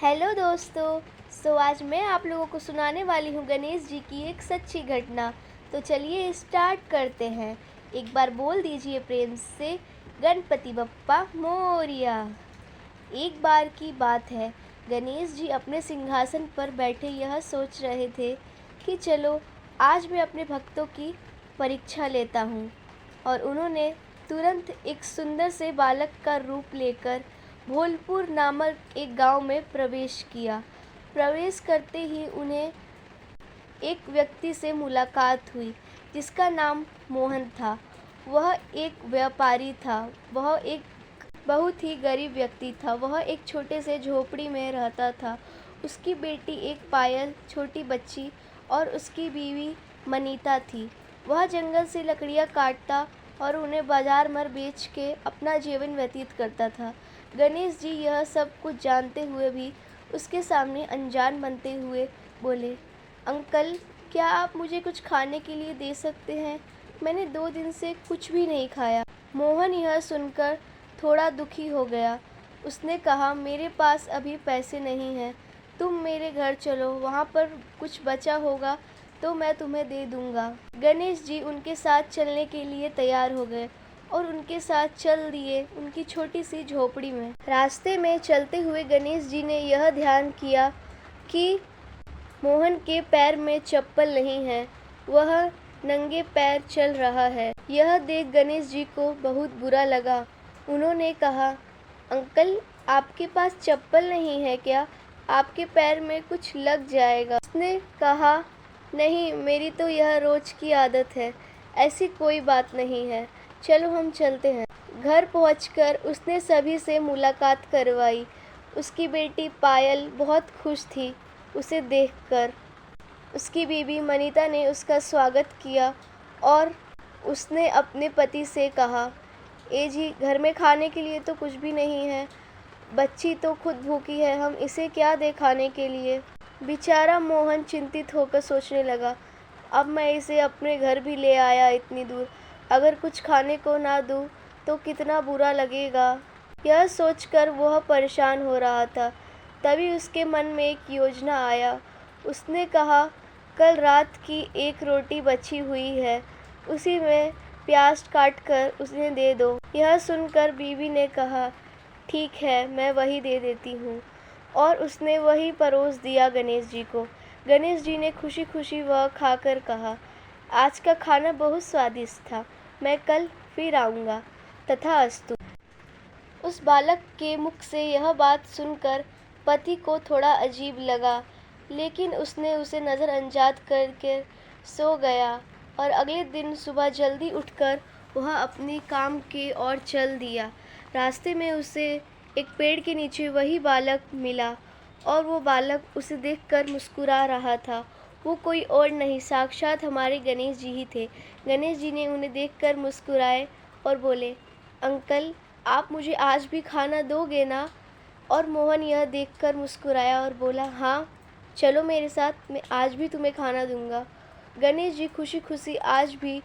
Hello दोस्तों। आज मैं आप लोगों को सुनाने वाली हूँ गणेश जी की एक सच्ची घटना। तो चलिए स्टार्ट करते हैं। एक बार बोल दीजिए प्रेम से, गणपति बप्पा मोरिया। एक बार की बात है, गणेश जी अपने सिंहासन पर बैठे यह सोच रहे थे कि चलो आज मैं अपने भक्तों की परीक्षा लेता हूँ। और उन्होंने तुरंत एक सुंदर से बालक का रूप लेकर भोलपुर नामक एक गांव में प्रवेश किया। प्रवेश करते ही उन्हें एक व्यक्ति से मुलाकात हुई जिसका नाम मोहन था। वह एक व्यापारी था। वह एक बहुत ही गरीब व्यक्ति था। वह एक छोटे से झोपड़ी में रहता था। उसकी बेटी एक पायल छोटी बच्ची और उसकी बीवी मनीता थी। वह जंगल से लकड़ियाँ काटता और उन्हें बाजार में बेच के अपना जीवन व्यतीत करता था। गणेश जी यह सब कुछ जानते हुए भी उसके सामने अनजान बनते हुए बोले, अंकल, क्या आप मुझे कुछ खाने के लिए दे सकते हैं? मैंने 2 दिन से कुछ भी नहीं खाया। मोहन यह सुनकर थोड़ा दुखी हो गया। उसने कहा, मेरे पास अभी पैसे नहीं हैं। तुम मेरे घर चलो, वहाँ पर कुछ बचा होगा तो मैं तुम्हें दे दूँगा। गणेश जी उनके साथ चलने के लिए तैयार हो गए और उनके साथ चल दिए उनकी छोटी सी झोपड़ी में। रास्ते में चलते हुए गणेश जी ने यह ध्यान किया कि मोहन के पैर में चप्पल नहीं है। वह नंगे पैर चल रहा है। यह देख गणेश जी को बहुत बुरा लगा। उन्होंने कहा, अंकल, आपके पास चप्पल नहीं है क्या? आपके पैर में कुछ लग जाएगा। उसने कहा, नहीं, मेरी तो यह रोज की आदत है। ऐसी कोई बात नहीं है। चलो हम चलते हैं। घर पहुंचकर उसने सभी से मुलाकात करवाई। उसकी बेटी पायल बहुत खुश थी उसे देखकर। उसकी बीवी मनीता ने उसका स्वागत किया और उसने अपने पति से कहा, ए जी, घर में खाने के लिए तो कुछ भी नहीं है। बच्ची तो खुद भूखी है, हम इसे क्या दे खाने के लिए? बेचारा मोहन चिंतित होकर सोचने लगा, अब मैं इसे अपने घर भी ले आया इतनी दूर, अगर कुछ खाने को ना दूँ तो कितना बुरा लगेगा। यह सोचकर वह परेशान हो रहा था। तभी उसके मन में एक योजना आया। उसने कहा, कल रात की एक रोटी बची हुई है, उसी में प्याज काटकर उन्हें दे दो। यह सुनकर बीवी ने कहा, ठीक है, मैं वही दे देती हूँ। और उसने वही परोस दिया गणेश जी को। गणेश जी ने खुशी खुशी वह खाकर कहा, आज का खाना बहुत स्वादिष्ट था, मैं कल फिर आऊँगा। तथास्तु। उस बालक के मुख से यह बात सुनकर पति को थोड़ा अजीब लगा, लेकिन उसने उसे नज़रअंदाज करके सो गया और अगले दिन सुबह जल्दी उठकर वह अपनी काम की ओर चल दिया। रास्ते में उसे एक पेड़ के नीचे वही बालक मिला और वो बालक उसे देखकर मुस्कुरा रहा था। वो कोई और नहीं, साक्षात हमारे गणेश जी ही थे। गणेश जी ने उन्हें देखकर मुस्कुराए और बोले, अंकल, आप मुझे आज भी खाना दोगे ना? और मोहन यह देखकर मुस्कुराया और बोला, हाँ, चलो मेरे साथ, मैं आज भी तुम्हें खाना दूंगा। गणेश जी खुशी खुशी आज भी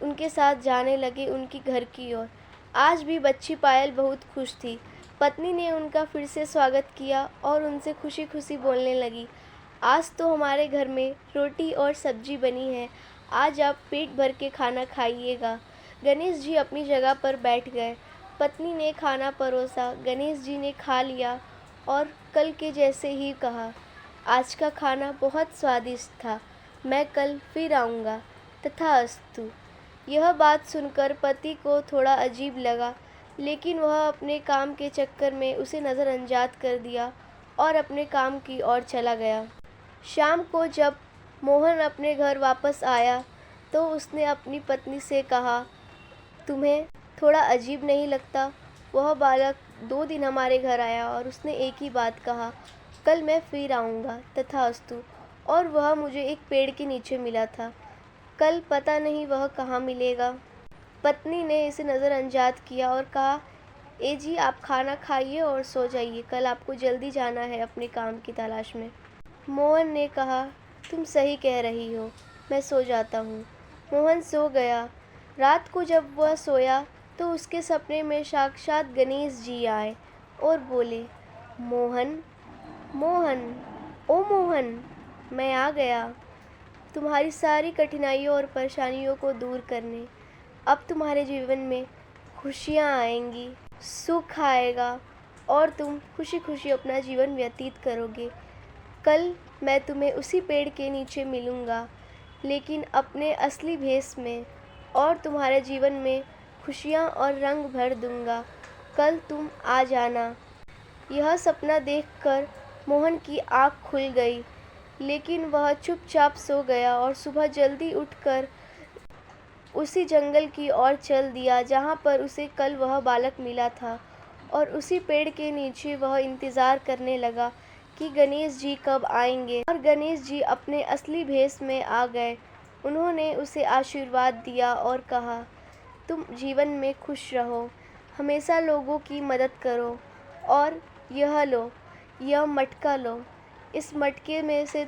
उनके साथ जाने लगे उनकी घर की ओर। आज भी बच्ची पायल बहुत खुश थी। पत्नी ने उनका फिर से स्वागत किया और उनसे खुशी खुशी बोलने लगी, आज तो हमारे घर में रोटी और सब्जी बनी है, आज आप पेट भर के खाना खाइएगा। गणेश जी अपनी जगह पर बैठ गए। पत्नी ने खाना परोसा। गणेश जी ने खा लिया और कल के जैसे ही कहा, आज का खाना बहुत स्वादिष्ट था, मैं कल फिर आऊँगा। तथास्तु। यह बात सुनकर पति को थोड़ा अजीब लगा, लेकिन वह अपने काम के चक्कर में उसे नज़रअंदाज कर दिया और अपने काम की ओर चला गया। शाम को जब मोहन अपने घर वापस आया तो उसने अपनी पत्नी से कहा, तुम्हें थोड़ा अजीब नहीं लगता? वह बालक 2 दिन हमारे घर आया और उसने एक ही बात कहा, कल मैं फिर आऊँगा। तथास्तु। और वह मुझे एक पेड़ के नीचे मिला था। कल पता नहीं वह कहाँ मिलेगा। पत्नी ने इसे नज़रअंदाज किया और कहा, ए जी, आप खाना खाइए और सो जाइए, कल आपको जल्दी जाना है अपने काम की तलाश में। मोहन ने कहा, तुम सही कह रही हो, मैं सो जाता हूँ। मोहन सो गया। रात को जब वह सोया तो उसके सपने में साक्षात गणेश जी आए और बोले, मोहन, मोहन, ओ मोहन, मैं आ गया तुम्हारी सारी कठिनाइयों और परेशानियों को दूर करने। अब तुम्हारे जीवन में खुशियाँ आएंगी, सुख आएगा और तुम खुशी खुशी अपना जीवन व्यतीत करोगे। कल मैं तुम्हें उसी पेड़ के नीचे मिलूँगा, लेकिन अपने असली भेष में, और तुम्हारे जीवन में खुशियाँ और रंग भर दूँगा। कल तुम आ जाना। यह सपना देखकर मोहन की आँख खुल गई, लेकिन वह चुपचाप सो गया और सुबह जल्दी उठकर उसी जंगल की ओर चल दिया जहाँ पर उसे कल वह बालक मिला था। और उसी पेड़ के नीचे वह इंतज़ार करने लगा कि गणेश जी कब आएंगे। और गणेश जी अपने असली भेष में आ गए। उन्होंने उसे आशीर्वाद दिया और कहा, तुम जीवन में खुश रहो, हमेशा लोगों की मदद करो, और यह लो, यह मटका लो। इस मटके में से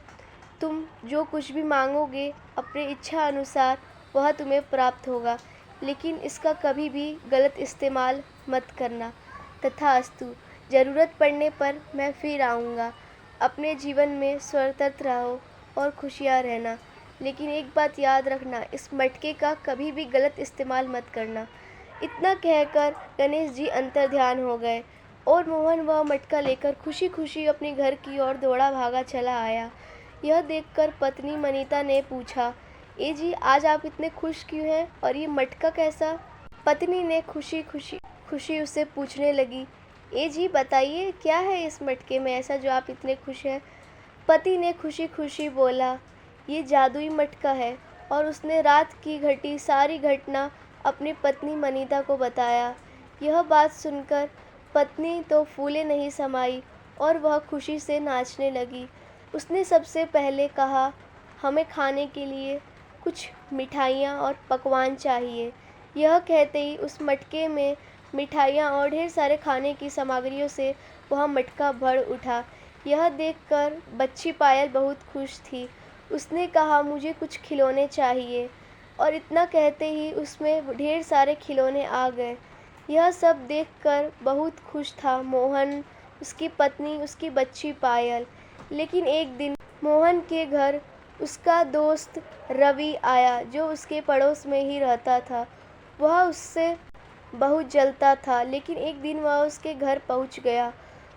तुम जो कुछ भी मांगोगे अपने इच्छा अनुसार वह तुम्हें प्राप्त होगा, लेकिन इसका कभी भी गलत इस्तेमाल मत करना। तथास्तु। ज़रूरत पड़ने पर मैं फिर आऊँगा। अपने जीवन में स्वतंत्र रहो और खुशियाँ रहना, लेकिन एक बात याद रखना, इस मटके का कभी भी गलत इस्तेमाल मत करना। इतना कहकर गणेश जी अंतर्ध्यान हो गए और मोहन वह मटका लेकर खुशी खुशी अपने घर की ओर दौड़ा भागा चला आया। यह देखकर पत्नी मनीता ने पूछा, ए जी, आज आप इतने खुश क्यों हैं, और ये मटका कैसा? पत्नी ने खुशी उससे पूछने लगी, ए जी बताइए, क्या है इस मटके में ऐसा जो आप इतने खुश हैं? पति ने खुशी खुशी बोला, ये जादुई मटका है। और उसने रात की घटी सारी घटना अपनी पत्नी मनीता को बताया। यह बात सुनकर पत्नी तो फूले नहीं समाई और वह खुशी से नाचने लगी। उसने सबसे पहले कहा, हमें खाने के लिए कुछ मिठाइयाँ और पकवान चाहिए। यह कहते ही उस मटके में मिठाइयाँ और ढेर सारे खाने की सामग्रियों से वह मटका भर उठा। यह देखकर बच्ची पायल बहुत खुश थी। उसने कहा, मुझे कुछ खिलौने चाहिए, और इतना कहते ही उसमें ढेर सारे खिलौने आ गए। यह सब देखकर बहुत खुश था मोहन, उसकी पत्नी, उसकी बच्ची पायल। लेकिन एक दिन मोहन के घर उसका दोस्त रवि आया, जो उसके पड़ोस में ही रहता था। वह उससे बहुत जलता था, लेकिन एक दिन वह उसके घर पहुंच गया।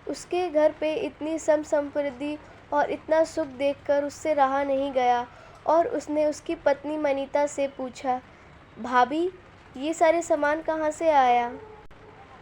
उसके घर पे इतनी समृद्धि और इतना सुख देखकर उससे रहा नहीं गया, और उसने उसकी पत्नी मनीता से पूछा, भाभी, ये सारे सामान कहाँ से आया?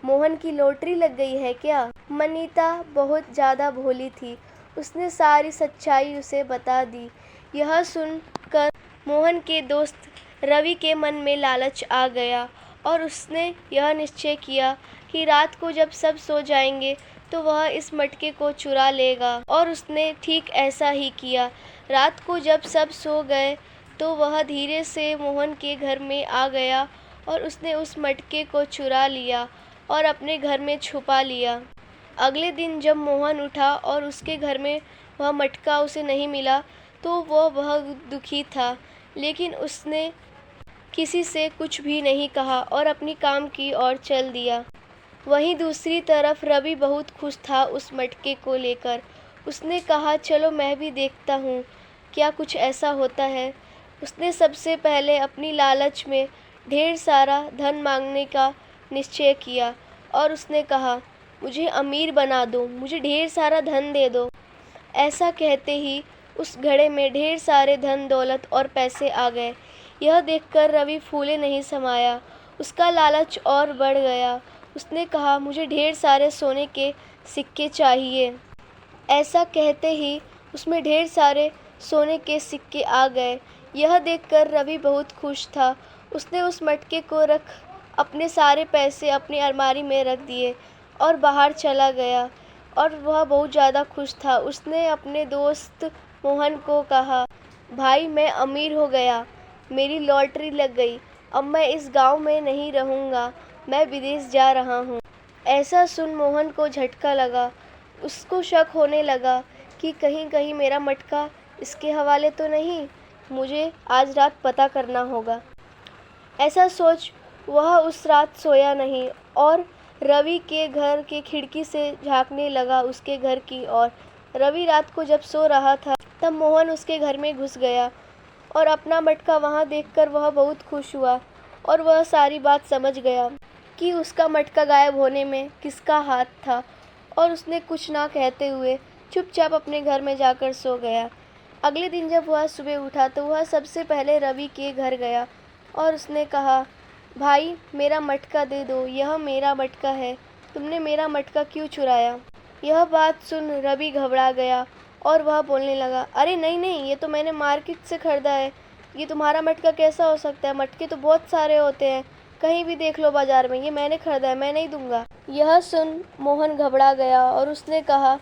मोहन की लॉटरी लग गई है क्या? मनीता बहुत ज़्यादा भोली थी। उसने सारी सच्चाई उसे बता दी। यह सुनकर मोहन के दोस्त रवि के मन में लालच आ गया, और उसने यह निश्चय किया कि रात को जब सब सो जाएंगे तो वह इस मटके को चुरा लेगा। और उसने ठीक ऐसा ही किया। रात को जब सब सो गए तो वह धीरे से मोहन के घर में आ गया, और उसने उस मटके को चुरा लिया और अपने घर में छुपा लिया। अगले दिन जब मोहन उठा और उसके घर में वह मटका उसे नहीं मिला, तो वह बहुत दुखी था, लेकिन उसने किसी से कुछ भी नहीं कहा और अपनी काम की ओर चल दिया। वहीं दूसरी तरफ रवि बहुत खुश था उस मटके को लेकर। उसने कहा, चलो मैं भी देखता हूँ क्या कुछ ऐसा होता है। उसने सबसे पहले अपनी लालच में ढेर सारा धन मांगने का निश्चय किया, और उसने कहा, मुझे अमीर बना दो, मुझे ढेर सारा धन दे दो। ऐसा कहते ही उस घड़े में ढेर सारे धन दौलत और पैसे आ गए। यह देखकर रवि फूले नहीं समाया। उसका लालच और बढ़ गया। उसने कहा, मुझे ढेर सारे सोने के सिक्के चाहिए। ऐसा कहते ही उसमें ढेर सारे सोने के सिक्के आ गए। यह देखकर रवि बहुत खुश था। उसने उस मटके को अपने सारे पैसे अपनी अलमारी में रख दिए और बाहर चला गया, और वह बहुत ज़्यादा खुश था। उसने अपने दोस्त मोहन को कहा, भाई, मैं अमीर हो गया, मेरी लॉटरी लग गई। अब मैं इस गांव में नहीं रहूँगा, मैं विदेश जा रहा हूँ। ऐसा सुन मोहन को झटका लगा। उसको शक होने लगा कि कहीं कहीं मेरा मटका इसके हवाले तो नहीं। मुझे आज रात पता करना होगा। ऐसा सोच वह उस रात सोया नहीं, और रवि के घर के खिड़की से झांकने लगा उसके घर की ओर। रवि रात को जब सो रहा था तब मोहन उसके घर में घुस गया और अपना मटका वहाँ देखकर वह बहुत खुश हुआ और वह सारी बात समझ गया कि उसका मटका गायब होने में किसका हाथ था, और उसने कुछ ना कहते हुए चुपचाप अपने घर में जाकर सो गया। अगले दिन जब वह सुबह उठा तो वह सबसे पहले रवि के घर गया और उसने कहा, भाई मेरा मटका दे दो, यह मेरा मटका है, तुमने मेरा मटका क्यों चुराया? यह बात सुन रवि घबरा गया और वह बोलने लगा, अरे नहीं नहीं, ये तो मैंने मार्केट से ख़रीदा है, ये तुम्हारा मटका कैसा हो सकता है? मटके तो बहुत सारे होते हैं, कहीं भी देख लो बाज़ार में, ये मैंने ख़रीदा है, मैं नहीं दूंगा। यह सुन मोहन घबरा गया और उसने कहा,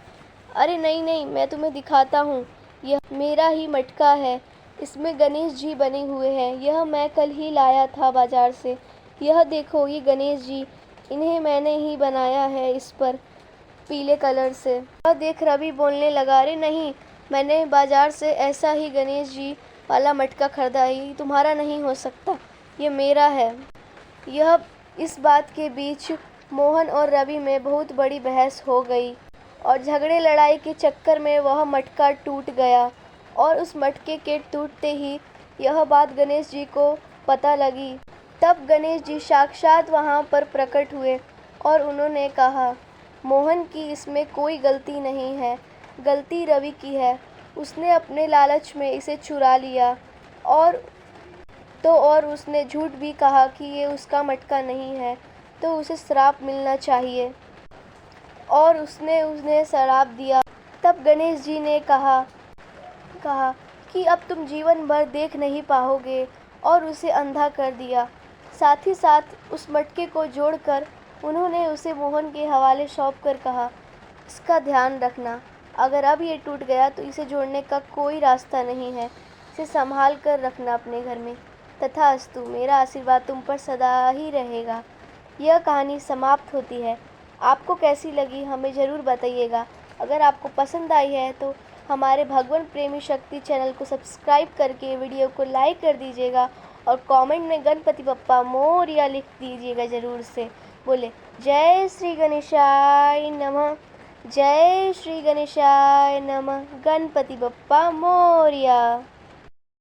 अरे नहीं नहीं, मैं तुम्हें दिखाता हूँ, यह मेरा ही मटका है, इसमें गणेश जी बने हुए हैं, यह मैं कल ही लाया था बाज़ार से, यह देखो ये गणेश जी, इन्हें मैंने ही बनाया है इस पर पीले कलर से। वह देख रवि बोलने लगा, अरे नहीं, मैंने बाज़ार से ऐसा ही गणेश जी वाला मटका खरीदा है, ये तुम्हारा नहीं हो सकता, ये मेरा है। यह इस बात के बीच मोहन और रवि में बहुत बड़ी बहस हो गई और झगड़े लड़ाई के चक्कर में वह मटका टूट गया और उस मटके के टूटते ही यह बात गणेश जी को पता लगी। तब गणेश जी साक्षात वहाँ पर प्रकट हुए और उन्होंने कहा, मोहन की इसमें कोई गलती नहीं है, गलती रवि की है, उसने अपने लालच में इसे चुरा लिया और उसने झूठ भी कहा कि ये उसका मटका नहीं है, तो उसे श्राप मिलना चाहिए और उसने उन्हें श्राप दिया। तब गणेश जी ने कहा कि अब तुम जीवन भर देख नहीं पाओगे और उसे अंधा कर दिया। साथ ही साथ उस मटके को जोड़कर उन्होंने उसे मोहन के हवाले सौंप कर कहा, इसका ध्यान रखना, अगर अब ये टूट गया तो इसे जोड़ने का कोई रास्ता नहीं है, इसे संभाल कर रखना अपने घर में। तथास्तु, मेरा आशीर्वाद तुम पर सदा ही रहेगा। यह कहानी समाप्त होती है। आपको कैसी लगी हमें ज़रूर बताइएगा। अगर आपको पसंद आई है तो हमारे भगवान प्रेमी शक्ति चैनल को सब्सक्राइब करके वीडियो को लाइक कर दीजिएगा और कमेंट में गणपति बप्पा मोरया लिख दीजिएगा ज़रूर से। बोले जय श्री गणेशाय नमः, जय श्री गणेशाय नमः, गणपति बप्पा मोरया।